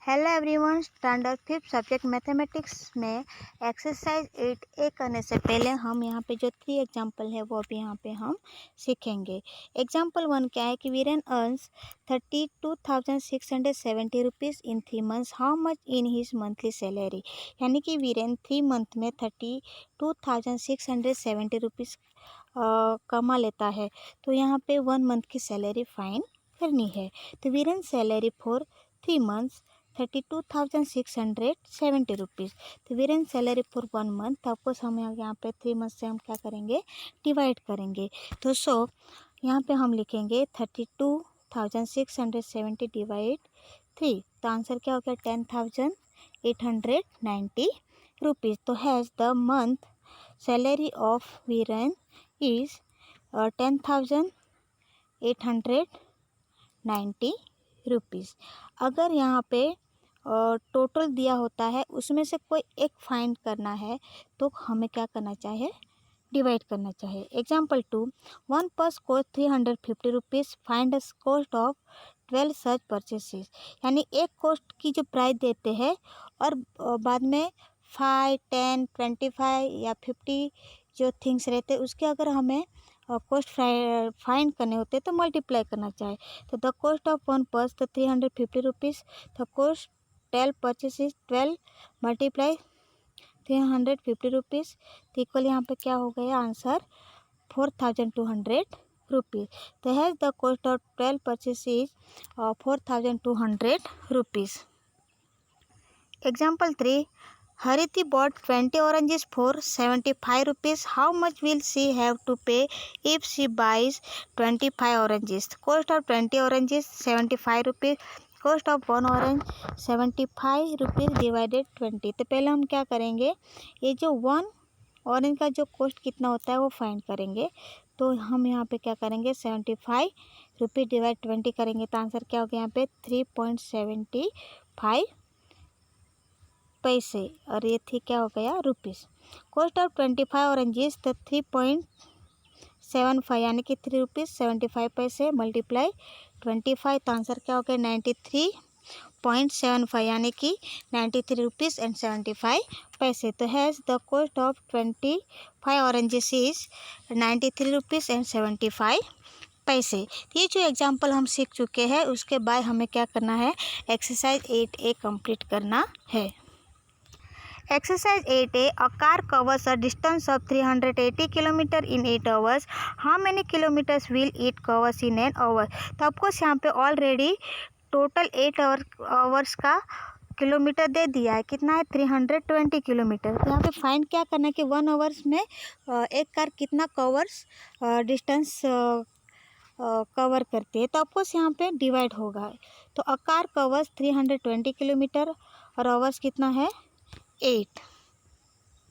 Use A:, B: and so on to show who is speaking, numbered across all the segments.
A: Hello everyone. Standard 5 subject mathematics में exercise 8A करने से पहले हम यहाँ पे जो 3 एग्जांपल है वो अभी यहाँ पे हम सीखेंगे। एग्जांपल 1 क्या है कि Viren earns 32,670 rupees in 3 months, how much in his monthly salary. यानी कि वीरेन 3 मंथ में 32,670 रुपीज़ कमा लेता है। तो यहाँ पे 1 मंथ की सैलरी फाइंड करनी है। तो Viren salary for 3 months 32,670 rupees. तो वीरेन सैलरी फॉर 1 मंथ, तो ऑफकोर्स हम यहाँ पे 3 मंथ से हम क्या करेंगे, डिवाइड करेंगे। तो यहाँ पे हम लिखेंगे 32,670 डिवाइड 3, तो आंसर क्या हो गया 10,890 रुपीज़। तो has the month salary of Viren is 10,890 rupees. अगर यहाँ पे टोटल दिया होता है उसमें से कोई एक फाइंड करना है तो हमें क्या करना चाहिए, डिवाइड करना चाहिए। Example 2, 1 purse cost 350 rupees, find the cost of 12 such purchases. यानी एक कॉस्ट की जो प्राइस देते हैं और बाद में 5, 10, 25 या 50 जो थिंग्स रहते हैं उसके अगर हमें कॉस्ट फाइंड करने होते तो मल्टीप्लाई करना चाहिए। तो द कॉस्ट ऑफ 1 पर्स तो 350 rupees, the cost 12 purchases 12 multiply 350 rupees, तो इक्वल यहाँ पे क्या हो गया आंसर 4,200 रुपीज़। तो has the cost of 12 purchases 4,200 rupees. Example 3, Hariti bought 20 oranges for 75 rupees. How much will she have to pay if she buys 25 oranges? Cost of 20 oranges 75 rupees. Cost of 1 orange 75 rupees divided 20। तो पहले हम क्या करेंगे, ये जो 1 orange का जो cost कितना होता है वो फाइंड करेंगे। तो हम यहाँ पे क्या करेंगे 75 रुपीज़ डिवाइड 20 करेंगे, तो आंसर क्या हो गया यहाँ पे 3.75 पैसे, और ये थी क्या हो गया रुपीज़। कॉस्ट ऑफ 25 ऑरेंजेस तो 3.75 यानी कि 3 रुपीज़ 75 पैसे मल्टीप्लाई 25, तो आंसर क्या हो गया 93.75 यानी कि 93 रुपीज़ एंड 75 पैसे। तो has the cost of 25 oranges is 93 rupees and 75 पैसे। ये जो एग्जाम्पल हम सीख चुके हैं उसके बाद हमें क्या करना है, एक्सरसाइज 8A कंप्लीट करना है। Exercise 8A, a car covers a distance of 380 km in 8 hours. How many kilometers will it cover in an hour? तो आपको यहाँ पे ऑलरेडी टोटल 8 आवर्स का किलोमीटर दे दिया है, कितना है 320 किलोमीटर। तो यहाँ पे फाइंड क्या करना है कि 1 आवर्स में एक कार कितना कवर्स डिस्टेंस कवर करती है। तो आपको यहाँ पे डिवाइड होगा, तो अ कार कवर्स 320 किलोमीटर और आवर्स कितना है 8।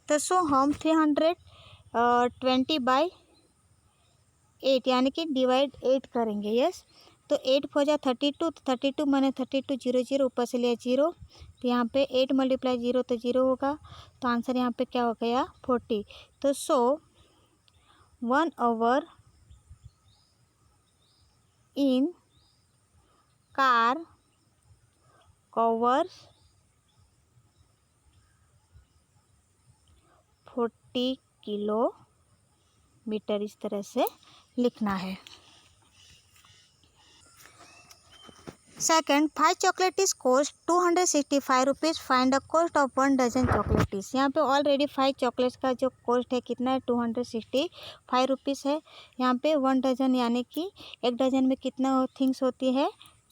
A: तो हम 320 बाई 8 यानी कि डिवाइड 8 करेंगे। यस, तो 8 हो जाए 32, तो 32 मैंने 32 0 0 ऊपर से लिया 0, तो यहाँ पे 8 मल्टीप्लाई 0 तो 0 होगा, तो आंसर यहाँ पे क्या हो गया 40। तो 1 hour in car covers 40 kilometre, इस तरह से लिखना है। Second, 5 chocolate is cost 265 rupees, find the cost of 1 dozen chocolate. यहाँ पे ऑलरेडी 5 चॉकलेट्स का जो कॉस्ट है कितना है 265 रुपीज़ है। यहाँ पे 1 डजन यानी कि एक डजन में कितना थिंग्स होती है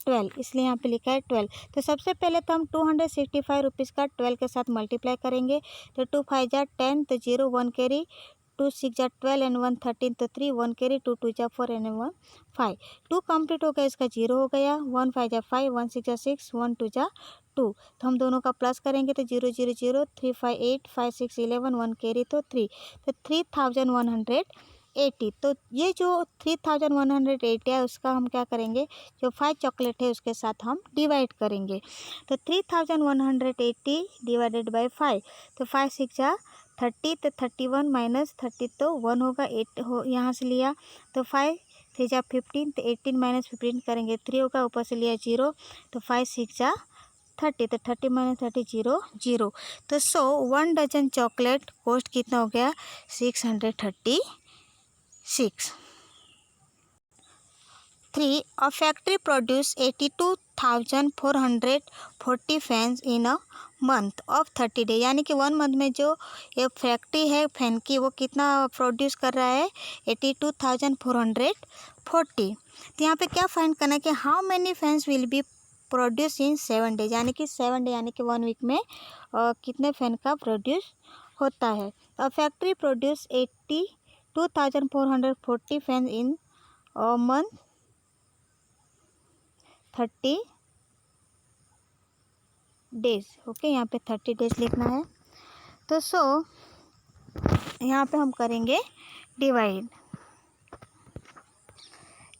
A: 12, इसलिए यहाँ पे लिखा है 12। तो सबसे पहले तो हम 265 रुपीज़ का 12 के साथ मल्टीप्लाई करेंगे, तो 2 5 जा 10, तो 0 1 कैरी, 2 6 जा 12 एंड 1 13, तो 3 1 कैरी, 2 2 जा 4 एंड 1 5, 2 कंप्लीट हो गया, इसका 0 हो गया, 1 5 जा 5, 1 6 जा 6, 1 2 जा 2, तो हम दोनों का प्लस करेंगे तो 0 0 0, 3 5 8, 5 6 11, 1 कैरी तो 3, तो 3,180। तो ये जो 3,180 है उसका हम क्या करेंगे, जो 5 चॉकलेट है उसके साथ हम डिवाइड करेंगे। तो 3,180 डिवाइडेड बाई 5, तो 5 6 जा 30, तो 31 माइनस 30 तो 1 होगा, 8 हो यहाँ से लिया, तो 5 3 जा 15, तो 18 माइनस 15 करेंगे 3 होगा, ऊपर से लिया 0, तो 5 6 जा 30, तो 30 माइनस 30 0 0। तो 1 डजन चॉकलेट कॉस्ट कितना हो गया 636। 3. A factory produce 82,440 fans in a month of 30 day, यानी कि 1 मंथ में जो ये फैक्ट्री है फैन की वो कितना प्रोड्यूस कर रहा है 82,440। तो यहाँ पे क्या फाइंड करना है कि how many fans will be produce in 7 days, यानी कि 7 डे यानी कि 1 वीक में कितने फैन का प्रोड्यूस होता है। तो factory produce 82,440 fan in month 30 days. Okay, यहाँ पे 30 डेज लिखना है। तो यहाँ पे हम करेंगे डिवाइड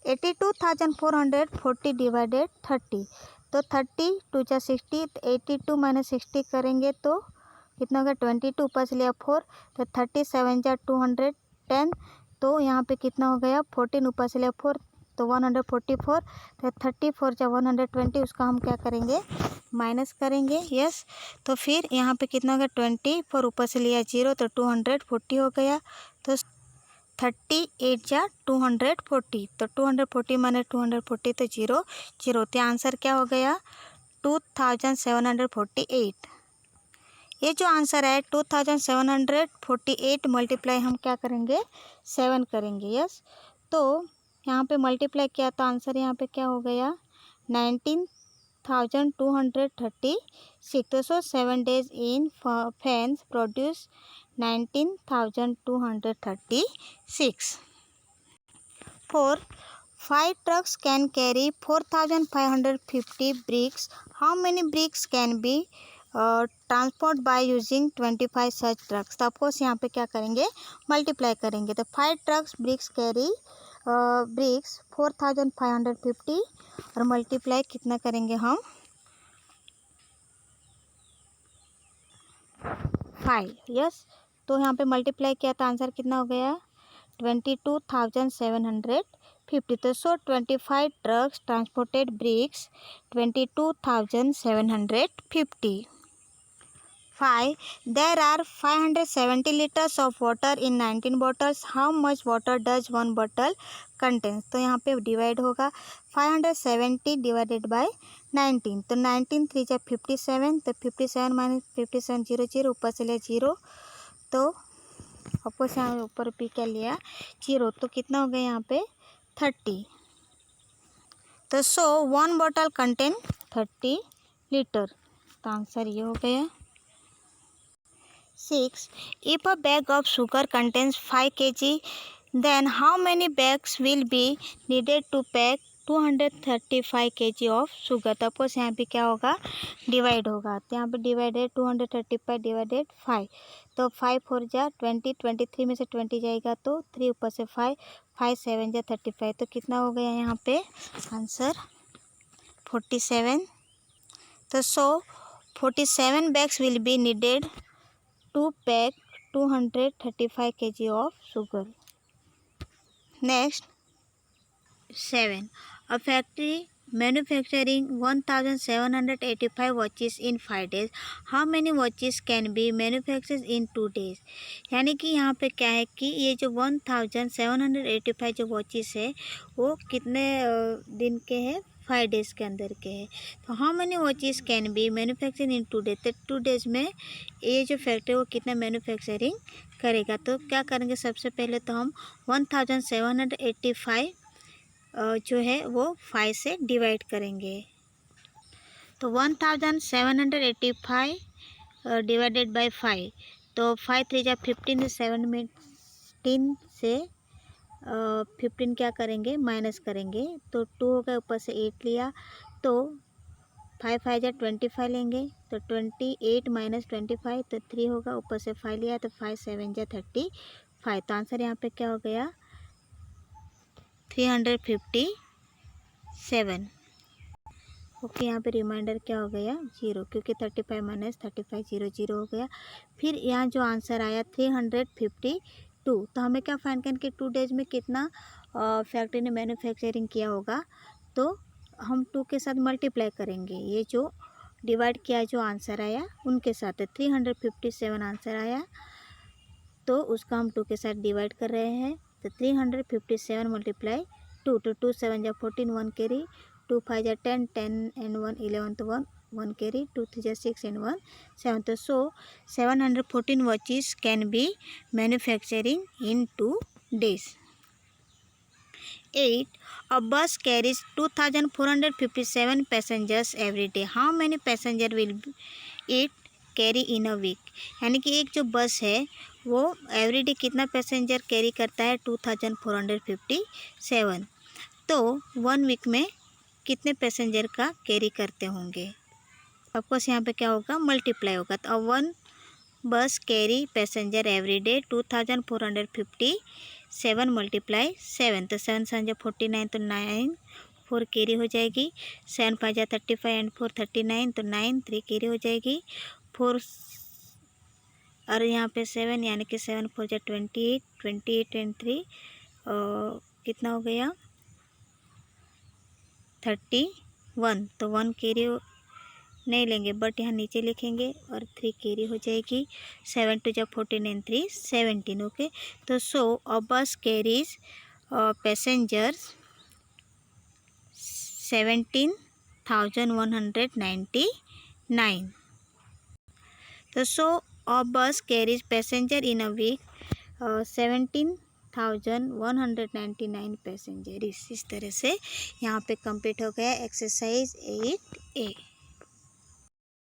A: 82,440 डिवाइडेड 30। तो 30 2 जा 60, 82 माइनस 60 करेंगे तो कितना होगा 22, ऊपर से लिया 4, तो 37 जा 210, तो यहाँ पे कितना हो गया 14, ऊपर से लिया 4, तो 144, तो 34 जा 120, उसका हम क्या करेंगे माइनस करेंगे। यस, तो फिर यहाँ पे कितना हो गया 24, ऊपर से लिया 0, तो 240 हो गया। तो 38 जा 240, तो 240 माइनस 240 तो 0 0, तो आंसर क्या हो गया 2748। ये जो आंसर है 2748 मल्टीप्लाई हम क्या करेंगे 7 करेंगे। यस, तो यहाँ पे मल्टीप्लाई किया तो आंसर यहाँ पे क्या हो गया 19,236। तो 7 days in fans produce 19,236। 4. 5 trucks can carry 4,550 bricks. How many bricks can be transport by using 25 such trucks? तो ऑफकोर्स यहाँ पे क्या करेंगे मल्टीप्लाई करेंगे। तो 5 trucks bricks carry bricks 4,550 और मल्टीप्लाई कितना करेंगे हम 5। यस, तो यहाँ पे मल्टीप्लाई किया तो आंसर कितना हो गया 22,750। तो 25 trucks transported BRICS 22,750। 5. There are 570 liters of water in 19 bottles. How much water does one bottle contains? तो यहाँ पे डिवाइड होगा 570 डिवाइडेड बाय 19, तो 19 3 जा 57, तो 57 माइनस 57 0 0, ऊपर से लिया 0, तो आपको यहाँ ऊपर भी क्या लिया 0, तो कितना हो गया यहाँ पे 30। तो 1 बॉटल कंटेन 30 लीटर, तो आंसर ये हो गया। 6. If a bag of sugar contains 5 kg, then how many bags will be needed to pack 235 kg of sugar? तो आपको यहाँ पे क्या होगा डिवाइड होगा, तो यहाँ पे डिवाइडेड 235 डिवाइडेड 5, तो 5 4 जा 20, 23 में से 20 जाएगा तो 3, ऊपर से 5, 5 7 जा 35, तो कितना हो गया यहाँ पे आंसर 47। तो 47 bags will be needed to pack 235 kg of sugar. Next, 7. A factory manufacturing 1,785 watches in 5 days. How many watches can be manufactured in 2 days? यानी कि यहाँ पे क्या है कि ये जो 1,785 जो वॉचेस है वो कितने दिन के हैं 5 डेज के अंदर के हैं। तो how many watches can be manufacture in 2 days, तो 2 डेज में ये जो फैक्ट्री वो कितना मैन्युफैक्चरिंग करेगा। तो क्या करेंगे सबसे पहले तो हम 1,785 जो है वो 5 से डिवाइड करेंगे। तो 1,785 डिवाइडेड बाय 5, तो 5 3 जा 15, 7 में 3 से 15 क्या करेंगे माइनस करेंगे, तो 2 हो गया, ऊपर से 8 लिया, तो 5 5 जा 25 लेंगे, तो 28 माइनस 25, तो 3 होगा, ऊपर से 5 लिया, तो 5 7 जा 35, तो आंसर यहाँ पे क्या हो गया 357। ओके, यहाँ पे रिमाइंडर क्या हो गया 0, क्योंकि 35 माइनस 35 0 0 हो गया। फिर यहाँ जो आंसर आया 352, तो हमें क्या फाइंड करना कि 2 डेज में कितना फैक्ट्री ने मैन्युफैक्चरिंग किया होगा, तो हम 2 के साथ मल्टीप्लाई करेंगे। ये जो डिवाइड किया जो आंसर आया उनके साथ, 357 आंसर आया तो उसका हम 2 के साथ डिवाइड कर रहे हैं। तो 357 मल्टीप्लाई 2, तो 2 7 जा 14, 1 कैरी, 2 5 जा 10, 10 and 1 11, तो 1 कैरी, 2 3 जा 6 and 1 7, तो so 714 watches can be manufacturing in 2 days. 8. A bus carries 2457 passengers every day. How many passenger will it carry in a week? यानी कि एक जो बस है वो एवरीडे कितना पैसेंजर कैरी करता है? 2457। तो 1 वीक में कितने पैसेंजर का कैरी करते होंगे? ऑफकोर्स यहाँ पे क्या होगा? मल्टीप्लाई होगा। तो 1 बस कैरी पैसेंजर एवरीडे 2457 मल्टीप्लाई 7, तो 7 7 जा 49, तो 9 4 कैरी हो जाएगी। 7 5 जा 35 एंड 4 39, तो 9 3 कैरी हो जाएगी। 4 और यहाँ पे 7 यानी कि 7 4 जा 28, 28 एंड 3 कितना हो गया? 31, तो 1 कैरी नहीं लेंगे बट यहाँ नीचे लिखेंगे और 3 कैरी हो जाएगी। 7 2 जा 14 एंड 3 17, ओके। तो so a bus carries passengers 17,199। तो so a bus carries passenger in a week 17,199 passenger. इस तरह से यहाँ पे कंप्लीट हो गया एक्सरसाइज 8A।